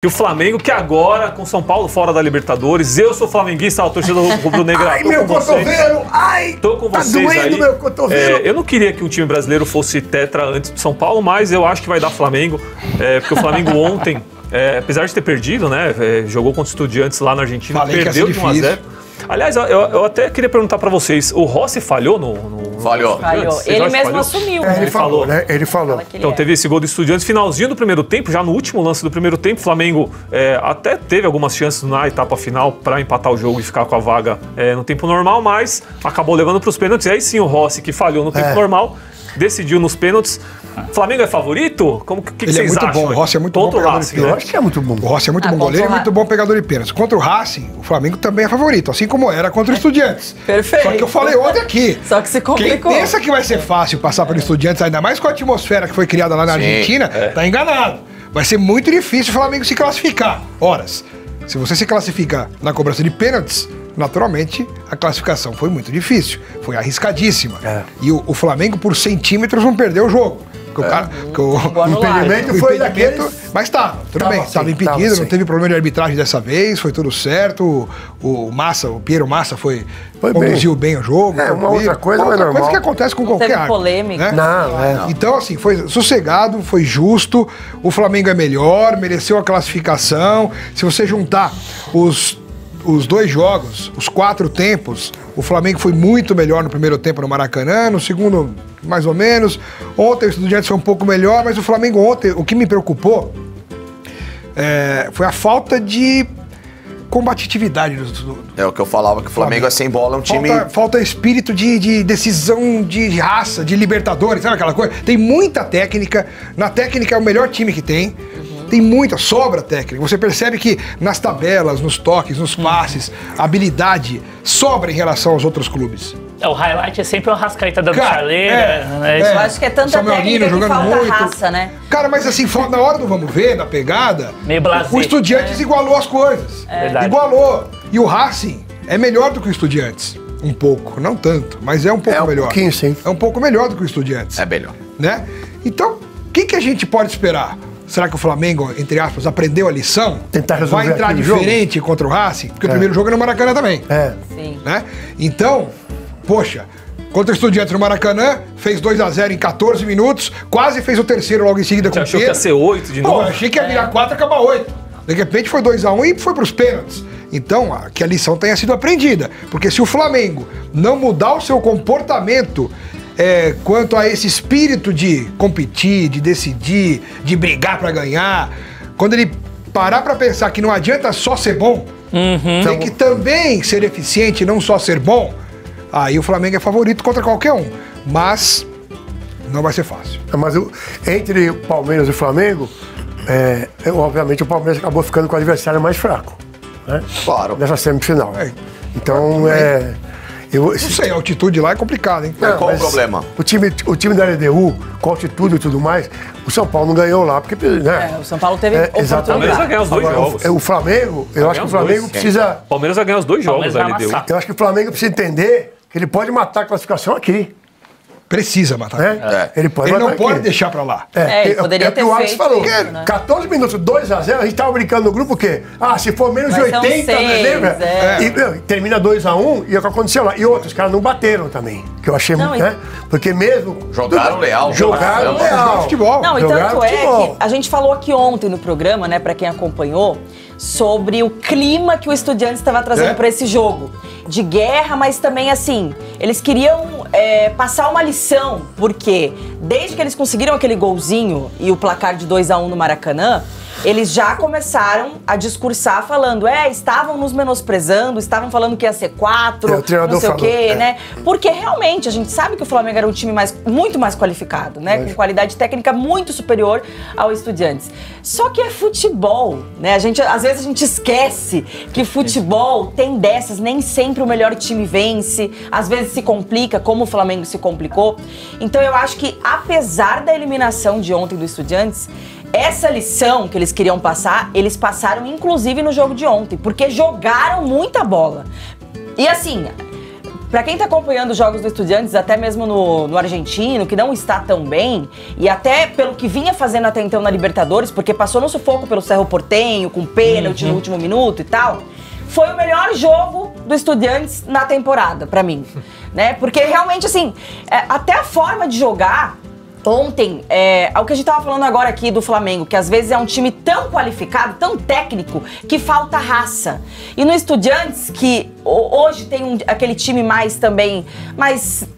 E o Flamengo, que agora, com São Paulo fora da Libertadores, eu sou flamenguista, a torcida rubro-negra. Ai, meu cotovelo! Ai, tô com tá vocês doendo aí. Meu cotovelo! Eu não queria que um time brasileiro fosse tetra antes do São Paulo, mas eu acho que vai dar Flamengo, porque o Flamengo ontem, apesar de ter perdido, né, jogou contra o Estudiantes lá na Argentina, perdeu de 1 a 0. Aliás, eu até queria perguntar pra vocês, o Rossi falhou no Falhou. Ele mesmo assumiu. Ele falou, né? Ele falou. Então teve esse gol do Estudiantes, finalzinho do primeiro tempo, já no último lance do primeiro tempo, o Flamengo até teve algumas chances na etapa final para empatar o jogo e ficar com a vaga no tempo normal, mas acabou levando para os pênaltis. E aí sim o Rossi, que falhou no tempo normal, decidiu nos pênaltis. Flamengo é favorito? Que vocês acham? Ele é muito bom, o Rossi é muito bom pegador de pênalti. Eu acho que é muito bom. O Rossi é muito bom goleiro e muito bom pegador de pênalti. Contra o Racing, o Flamengo também é favorito, assim como era contra o Estudiantes. Perfeito. Só que eu falei ontem aqui. Só que se complicou. Quem pensa que vai ser fácil passar pelo Estudiantes, ainda mais com a atmosfera que foi criada lá na Argentina, tá enganado. Vai ser muito difícil o Flamengo se classificar. Horas, se você se classifica na cobrança de pênaltis, naturalmente, a classificação foi muito difícil. Foi arriscadíssima. E o Flamengo, por centímetros, não perdeu o jogo. O impedimento foi daqueles... Mas estava, tudo bem. Estava impedido, não teve problema de arbitragem dessa vez, foi tudo certo. O Piero Massa conduziu bem o jogo. Uma outra coisa, mas normal. Coisa que acontece com qualquer árbitro. Polêmica. Né? Não. Então, assim, foi sossegado, foi justo. O Flamengo é melhor, mereceu a classificação. Se você juntar os 2 jogos, os 4 tempos, o Flamengo foi muito melhor no primeiro tempo no Maracanã, no segundo, mais ou menos. Ontem o Estudiantes foi um pouco melhor, mas o Flamengo ontem, o que me preocupou foi a falta de combatividade. É o que eu falava, que o Flamengo é sem bola, é um time... Falta espírito de decisão de raça, de Libertadores, sabe aquela coisa? Tem muita técnica, na técnica é o melhor time que tem. Tem muita, sobra técnica. Você percebe que nas tabelas, nos toques, nos passes, a habilidade sobra em relação aos outros clubes. O highlight é sempre o Arrascaeta dando charleira. Eu acho que é tanta técnica que falta raça, né? Cara, mas assim, na hora do vamos ver, na pegada, meio blasé, o Estudiantes igualou as coisas. Igualou. E o Racing é melhor do que o Estudiantes. Um pouco, não tanto, mas é um pouco melhor. Um pouquinho, sim. É um pouco melhor do que o Estudiantes. É melhor. Né? Então, o que a gente pode esperar? Será que o Flamengo, entre aspas, aprendeu a lição? Tentar resolver. Vai entrar diferente jogo? Contra o Racing? Porque o primeiro jogo é no Maracanã também. Sim. Né? Então, poxa, contra o Estudiantes no Maracanã, fez 2 a 0 em 14 minutos, quase fez o terceiro logo em seguida com o Pedro. Achou que ia ser 8 de novo? Pô, achei que ia virar 4 e acabar 8. De repente foi 2 a 1 e foi pros pênaltis. Então, que a lição tenha sido aprendida. Porque se o Flamengo não mudar o seu comportamento quanto a esse espírito de competir, de decidir, de brigar pra ganhar, quando ele parar pra pensar que não adianta só ser bom, tem que também ser eficiente e não só ser bom, aí o Flamengo é favorito contra qualquer um. Mas não vai ser fácil. Mas entre o Palmeiras e o Flamengo, obviamente o Palmeiras acabou ficando com o adversário mais fraco. Né? Claro. Nessa semifinal. Então, não sei, a altitude lá é complicada, hein? Qual o problema? O time da LDU, com altitude e tudo mais, o São Paulo não ganhou lá, porque... Né? O São Paulo teve O Palmeiras vai ganhar os 2 jogos. O Flamengo, eu acho que o Flamengo precisa... O Palmeiras vai ganhar os 2 jogos da LDU. Eu acho que o Flamengo precisa entender que ele pode matar a classificação aqui. Precisa matar. Ele não pode deixar pra lá. Ele poderia ter o Alex falou. Isso, né? 14 minutos, 2 a 0, a gente tava brincando no grupo o quê? Se for menos de 80, lembra? E termina 2 a 1 e é o que aconteceu lá. E outros caras não bateram também, que eu achei muito, né? Porque mesmo... Jogaram leal. Jogaram leal. Futebol. Não, e tanto que a gente falou aqui ontem no programa, né, pra quem acompanhou, sobre o clima que o Estudiantes estava trazendo pra esse jogo. De guerra, mas também, assim, eles queriam passar uma lição, porque desde que eles conseguiram aquele golzinho e o placar de 2 a 1 no Maracanã, eles já começaram a discursar falando, estavam nos menosprezando, estavam falando que ia ser 4, não sei o quê, né? Porque realmente a gente sabe que o Flamengo era um time muito mais qualificado, né? Com qualidade técnica muito superior ao Estudiantes. Só que é futebol, né? Às vezes a gente esquece que futebol tem dessas, nem sempre o melhor time vence, às vezes se complica, como o Flamengo se complicou. Então eu acho que, apesar da eliminação de ontem do Estudiantes, essa lição que eles queriam passar, eles passaram inclusive no jogo de ontem, porque jogaram muita bola. E assim, Pra quem tá acompanhando os jogos do Estudiantes, até mesmo no argentino, que não está tão bem, e até pelo que vinha fazendo até então na Libertadores, porque passou no sufoco pelo Cerro Porteño, com pênalti no último minuto e tal, foi o melhor jogo do Estudiantes na temporada, pra mim. Né? Porque realmente, assim, até a forma de jogar... Ontem, o que a gente tava falando agora aqui do Flamengo, que às vezes é um time tão qualificado, tão técnico, que falta raça. E no Estudiantes, que hoje tem aquele time mais também, mais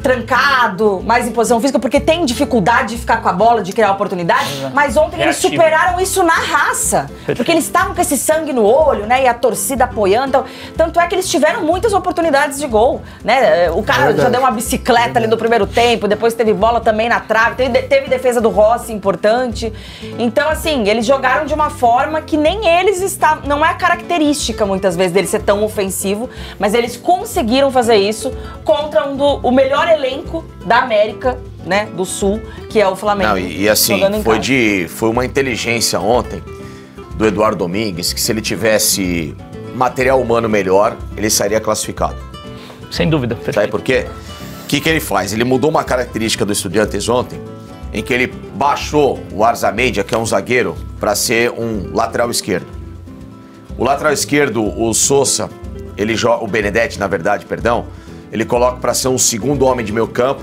trancado, mais em posição física, porque tem dificuldade de ficar com a bola, de criar oportunidade, mas ontem eles superaram isso na raça. Porque eles estavam com esse sangue no olho, né, e a torcida apoiando. Então, tanto é que eles tiveram muitas oportunidades de gol, né? O cara já deu uma bicicleta ali no primeiro tempo, depois teve bola também na trave, teve defesa do Rossi importante. Então, assim, eles jogaram de uma forma que nem eles estavam... Não é característica, muitas vezes, deles ser tão ofensivo, mas eles conseguiram fazer isso contra o melhor elenco da América, né, do Sul, que é o Flamengo. Não, e assim, foi uma inteligência ontem do Eduardo Domingues, que se ele tivesse material humano melhor, ele sairia classificado. Sem dúvida. Perfeito. Sabe por quê? O que ele faz? Ele mudou uma característica do Estudiantes ontem, em que ele baixou o Arzamedia, que é um zagueiro, para ser um lateral esquerdo. O lateral esquerdo, o Sousa, ele joga, o Benedetti, na verdade, perdão, ele coloca para ser um segundo homem de meio campo,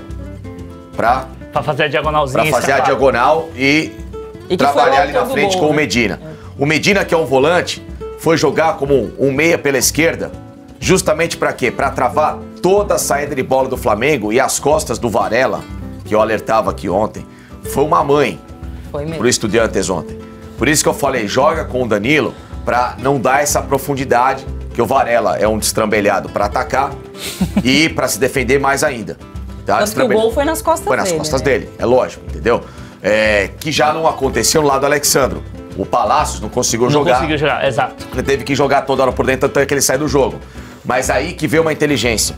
para fazer a diagonalzinha. Para fazer a diagonal e trabalhar ali na frente com o Medina. O Medina, que é um volante, foi jogar como um meia pela esquerda, justamente para quê? Para travar toda a saída de bola do Flamengo, e as costas do Varela, que eu alertava aqui ontem, foi uma mãe pro Estudiantes ontem. Por isso que eu falei, joga com o Danilo para não dar essa profundidade, que o Varela é um destrambelhado para atacar e para se defender mais ainda. Tá? Tanto que o gol foi nas costas dele. Foi nas costas dele, é lógico, entendeu? Que já não aconteceu no lado do Alexandro. O Palácios não conseguiu jogar. Não conseguiu jogar, exato. Ele teve que jogar toda hora por dentro, tanto é que ele sai do jogo. Mas aí que veio uma inteligência.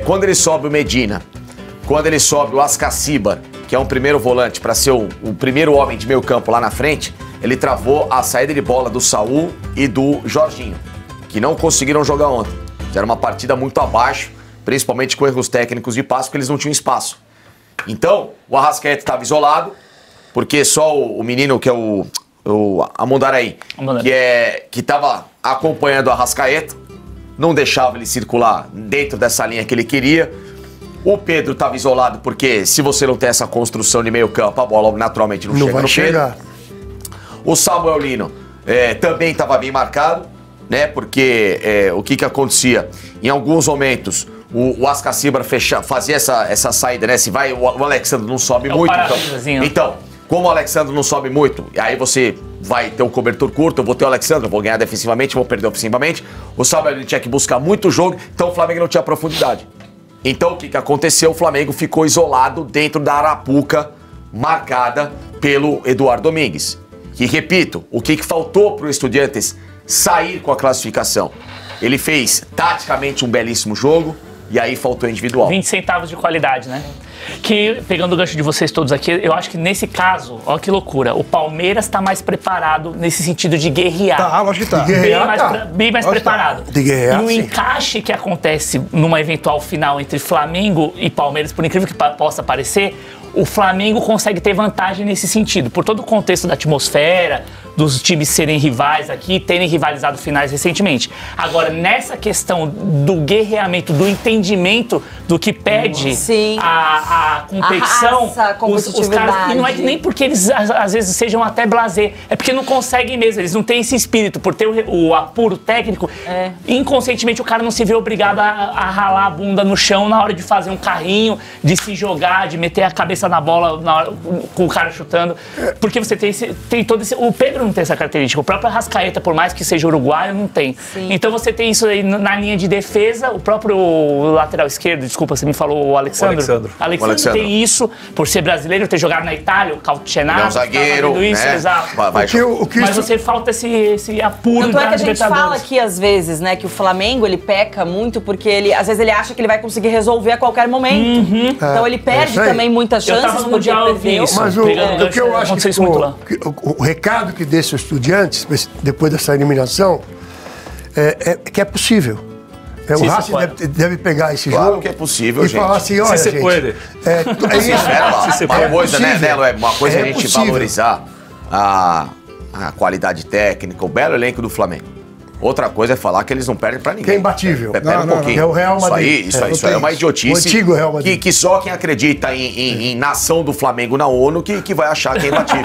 Quando ele sobe o Medina, quando ele sobe o Ascacibar, que é um primeiro volante para ser o primeiro homem de meio campo lá na frente, ele travou a saída de bola do Saul e do Jorginho, que não conseguiram jogar ontem. Era uma partida muito abaixo, principalmente com erros técnicos de passe, porque eles não tinham espaço. Então, o Arrascaeta estava isolado, porque só o menino que é o Amundaraí, que estava acompanhando o Arrascaeta, não deixava ele circular dentro dessa linha que ele queria. O Pedro estava isolado, porque se você não tem essa construção de meio campo, a bola naturalmente não chega no Pedro. O Samuel Lino também estava bem marcado, né? Porque o que acontecia? Em alguns momentos, o Ascacibar fazia essa saída, né? Se vai, o Alexandre não sobe muito. Então, como o Alexandre não sobe muito, aí você vai ter um cobertor curto, eu vou ter o Alexandre, eu vou ganhar defensivamente, vou perder ofensivamente. O Samuel tinha que buscar muito jogo, então o Flamengo não tinha profundidade. Então, o que aconteceu? O Flamengo ficou isolado dentro da arapuca marcada pelo Eduardo Domingues. Que, repito, o que faltou para o Estudiantes sair com a classificação? Ele fez taticamente um belíssimo jogo e aí faltou individual. 20 centavos de qualidade, né? Que, pegando o gancho de vocês todos aqui, eu acho que nesse caso, olha que loucura, o Palmeiras está mais preparado nesse sentido de guerrear. Tá, lógico que tá. Bem mais preparado. De guerrear, e o encaixe que acontece numa eventual final entre Flamengo e Palmeiras, por incrível que possa parecer, o Flamengo consegue ter vantagem nesse sentido, por todo o contexto da atmosfera, dos times serem rivais aqui, terem rivalizado finais recentemente. Agora, nessa questão do guerreamento, do entendimento do que pede a competição, os caras, e não é nem porque eles às vezes sejam até blasé, é porque não conseguem mesmo, eles não têm esse espírito, por ter o apuro técnico, inconscientemente o cara não se vê obrigado a ralar a bunda no chão na hora de fazer um carrinho, de se jogar, de meter a cabeça na bola com o cara chutando, porque você tem todo esse... O Pedro não tem essa característica, o próprio Arrascaeta, por mais que seja uruguaio, não tem. Sim. Então você tem isso aí na linha de defesa, o próprio lateral esquerdo, desculpa, você me falou o Alexandre. O Alexandre tem isso, por ser brasileiro, ter jogado na Itália, o Calcenato, é um zagueiro, isso, né? Exato. Mas você falta esse apuro. Tanto é que a gente fala aqui às vezes, né, que o Flamengo, ele peca muito porque às vezes ele acha que ele vai conseguir resolver a qualquer momento. Então ele perde também muitas chances, podia perder. Mas o que eu acho que o recado que deixa os Estudiantes, depois dessa eliminação, é que é possível. O Racing deve pegar esse jogo. Claro que é possível, gente. E falar assim, olha, gente... Pode. Uma coisa é a gente valorizar a qualidade técnica, o belo elenco do Flamengo. Outra coisa é falar que eles não perdem pra ninguém. Que é imbatível. Pera um pouquinho. É o Real Madrid. Isso aí é uma idiotice. O antigo Real Madrid. Que só quem acredita em nação do Flamengo na ONU que vai achar que é imbatível.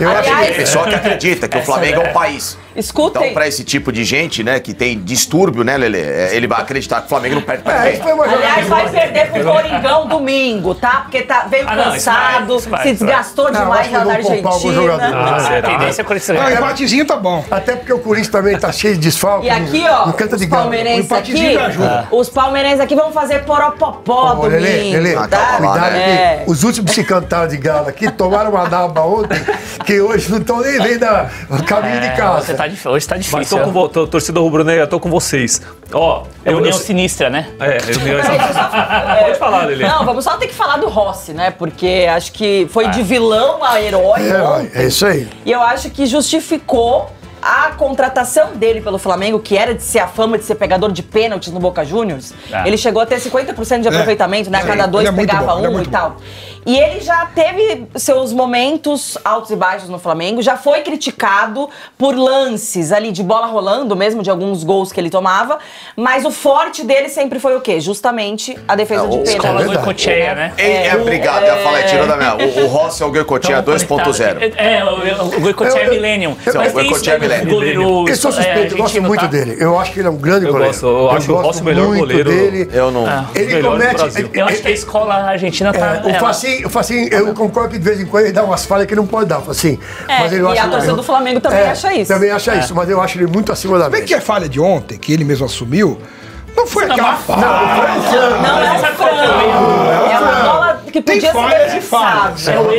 Eu acho que é só que acredita que o Flamengo é um país. Escutem. Então, pra esse tipo de gente, né, que tem distúrbio, né, Lelê, ele vai acreditar que o Flamengo não perde pra ninguém. Aliás, vai perder pro Coringão domingo, tá? Porque veio cansado, se desgastou demais na Argentina. O empatezinho tá bom. Até porque o Corinthians também tá cheio de desfalque. E aqui, ó, os palmeirenses aqui, os palmeirenses aqui vão fazer poropopó domingo. Lelê, tá? Cuidado aqui. Os últimos que cantaram de galo aqui tomaram uma naba ontem, que hoje não estão nem vendo o caminho de casa. Hoje tá difícil. Mas torcida rubro-negra, tô com vocês. Ó, união sinistra, né? Pode falar, Lelê. Não, vamos só ter que falar do Rossi, né? Porque acho que foi de vilão a herói. É isso aí. E eu acho que justificou a contratação dele pelo Flamengo, que era de ser a fama de ser pegador de pênaltis no Boca Juniors. Ele chegou a ter 50% de aproveitamento, né? A cada dois pegava um e tal. E ele já teve seus momentos altos e baixos no Flamengo, já foi criticado por lances ali de bola rolando mesmo, de alguns gols que ele tomava, mas o forte dele sempre foi o quê? Justamente a defesa de pênalti. O Goicoechea, né? Obrigado, eu falei, tirou da minha... O Rossi é o Goicoechea 2.0. O Goicoechea é Millennium. Mas o Goicoechea é Millennium. Eu sou suspeito, eu gosto muito dele. Eu acho que ele é um grande goleiro. Eu acho o Rossi o melhor goleiro. Eu não... Ele comete... Eu acho que a escola argentina tá... O Facinho, eu concordo que de vez em quando ele dá umas falhas que não pode dar, assim. Mas e a torcida do Flamengo também acha isso. Também acha isso, mas eu acho ele muito acima da média. Bem que a falha de ontem, que ele mesmo assumiu, não foi aquela falha. Não é um frango. É uma bola que podia ser defensável.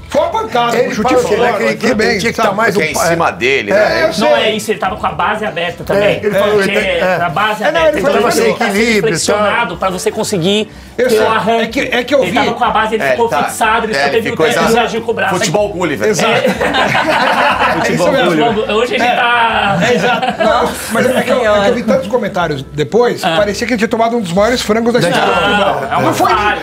Foi uma pancada, um chute fora. Ele tinha que estar mais em cima dele, né? Não é isso, ele tava com a base aberta também. Ele falou a base aberta. Então ele vai ser equilíbrio, flexionado pra você conseguir ter um arranque. É que eu vi. Ele tava com a base, ele ficou fixado, ele só teve o tempo de agir com o braço. Futebol Gulliver. Exato. Futebol Gulliver. Hoje a gente tá... Exato. Mas é que eu vi tantos comentários depois, parecia que ele tinha tomado um dos maiores frangos da história.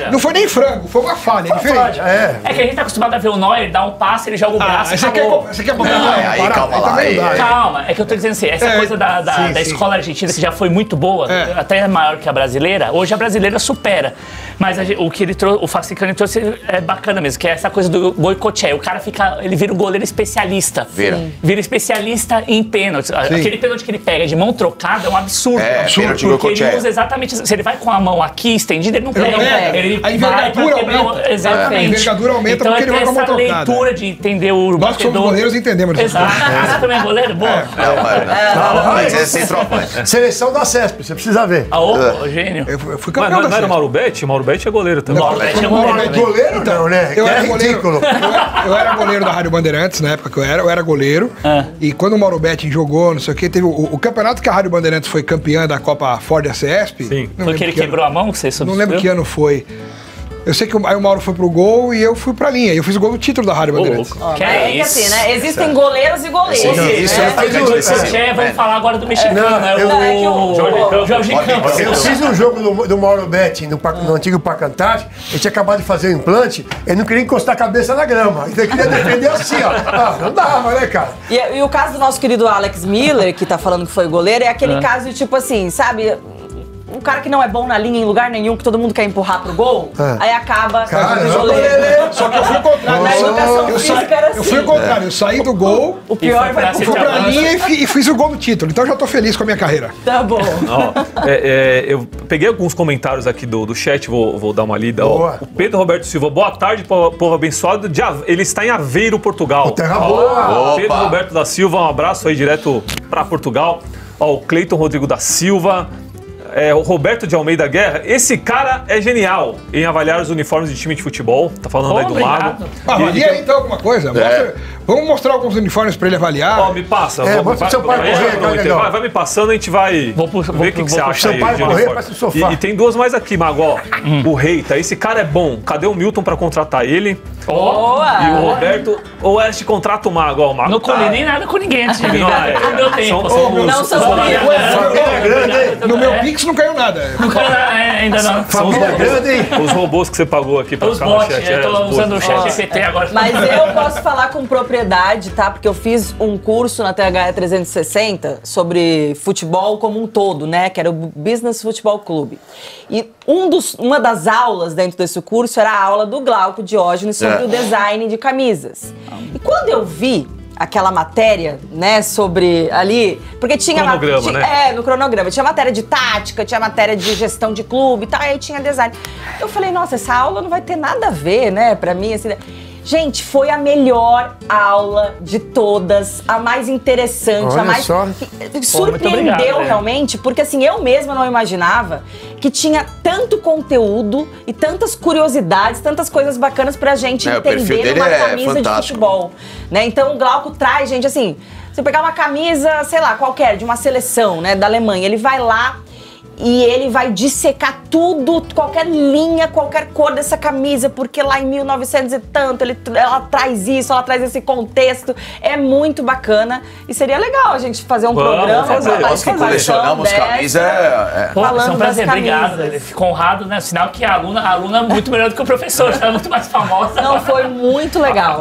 Não foi nem frango, foi uma falha, diferente. É que a gente tá acostumado a ver o Neuer dar um passe, ele joga o braço e acabou. Você quer botar Calma, é que eu tô dizendo assim, essa coisa da escola argentina, que já foi muito boa, até maior que a brasileira, hoje a brasileira supera. Mas o que ele trouxe, o Fassicani trouxe é bacana mesmo, que é essa coisa do Goicoechea. O cara ele vira um goleiro especialista. Vira especialista em pênaltis. Aquele pênalti que ele pega de mão trocada é um absurdo. Pênalti porque ele usa exatamente... Se ele vai com a mão aqui estendida, ele não pega. A envergadura aumenta. Exatamente. A envergadura aumenta então, porque ele vai com a mão trocada. Essa leitura de entender o Nós que somos goleiros entendemos. Exato. Você também é goleiro? Bom. Mas é centroavante. Seleção da CESP, você precisa ver. Ô, gênio. Eu fui campeão da Não era o Mauro Betti? O Mauro Betti é goleiro também. Mauro Betti é goleiro. Goleiro não, né? Eu era goleiro. Eu era goleiro da Rádio Bandeirantes, na época que eu era goleiro. E quando o Mauro Betti jogou, não sei o que, teve o campeonato que a Rádio Bandeirantes foi campeã da Copa Ford ACESP. Sim. Foi que ele quebrou a mão que você substituiu? Não lembro que ano foi. Eu sei que aí o Mauro foi pro gol e eu fui pra linha. Eu fiz o gol do título da Rádio Bandeirantes. É que assim, né? Existem goleiros e goleiros. Vamos falar agora do mexicano, né? O Jorge Campos. Eu fiz um jogo do Mauro Betti no antigo Pacantade. Ele tinha acabado de fazer o implante. Ele não queria encostar a cabeça na grama. Ele queria defender assim, ó. Não dava, né, cara? E o caso do nosso querido Alex Miller, que tá falando que foi goleiro, é aquele caso de tipo assim, sabe... Um cara que não é bom na linha em lugar nenhum, que todo mundo quer empurrar pro gol, aí acaba no goleiro. Só que eu fui o contrário. Na educação física era assim. Eu fui o contrário, eu saí do gol, o pior vai fui pra linha e fiz o gol do título. Então eu já tô feliz com a minha carreira. Tá bom. Eu peguei alguns comentários aqui do chat, vou dar uma lida. O Pedro Roberto Silva, boa tarde, povo abençoado. Ele está em Aveiro, Portugal. Terra boa. Pedro Roberto da Silva, um abraço aí direto pra Portugal. O Cleiton Rodrigo da Silva. O Roberto de Almeida Guerra, esse cara é genial em avaliar os uniformes de time de futebol. Tá falando aí do Mago. Avalia aí então alguma coisa. Vamos mostrar alguns uniformes pra ele avaliar. Me passa. Mostra o seu pai correr, vai me passando, a gente vai ver o que você acha aí. Seu pai correr pra sofá. E tem duas mais aqui, Mago. O Reita, esse cara é bom. Cadê o Milton pra contratar ele? Boa! E o Roberto, ou Oeste contrata o Mago, ó, o Mago. Não comi nem nada com ninguém antes de vir. Não, No meu tempo. Não são No meu Pix não caiu nada. Ainda não. Os robôs que você pagou aqui pra Os ficar no bots, chat. eu tô usando o chat GPT agora. Mas eu posso falar com propriedade, tá? Porque eu fiz um curso na THE 360 sobre futebol como um todo, né? Que era o Business Futebol Clube. E uma das aulas dentro desse curso era a aula do Glauco Diógenes sobre o design de camisas. E quando eu vi aquela matéria, né, sobre ali... Porque tinha... Cronograma, né? No cronograma. Tinha matéria de tática, tinha matéria de gestão de clube e tal, aí tinha design. Eu falei, nossa, essa aula não vai ter nada a ver, né, pra mim, assim... Gente, foi a melhor aula de todas, a mais interessante, Olha a mais... só. Surpreendeu obrigado, realmente, porque assim, eu mesma não imaginava que tinha tanto conteúdo e tantas curiosidades, tantas coisas bacanas pra gente o perfil entender dele numa é camisa de fantástico. futebol. Né? Então o Glauco traz, gente, assim, você pegar uma camisa, sei lá, qualquer, de uma seleção, né, da Alemanha, ele vai lá e ele vai dissecar tudo, qualquer linha, qualquer cor dessa camisa, porque lá em 1900 e tanto, ela traz isso, ela traz esse contexto. É muito bacana. E seria legal a gente fazer um programa. Nós que colecionamos camisa Pô, falando é um prazer, das obrigado. camisas. Ele ficou honrado, né? Sinal que a aluna é muito melhor do que o professor, ela é muito mais famosa. Não, foi muito legal.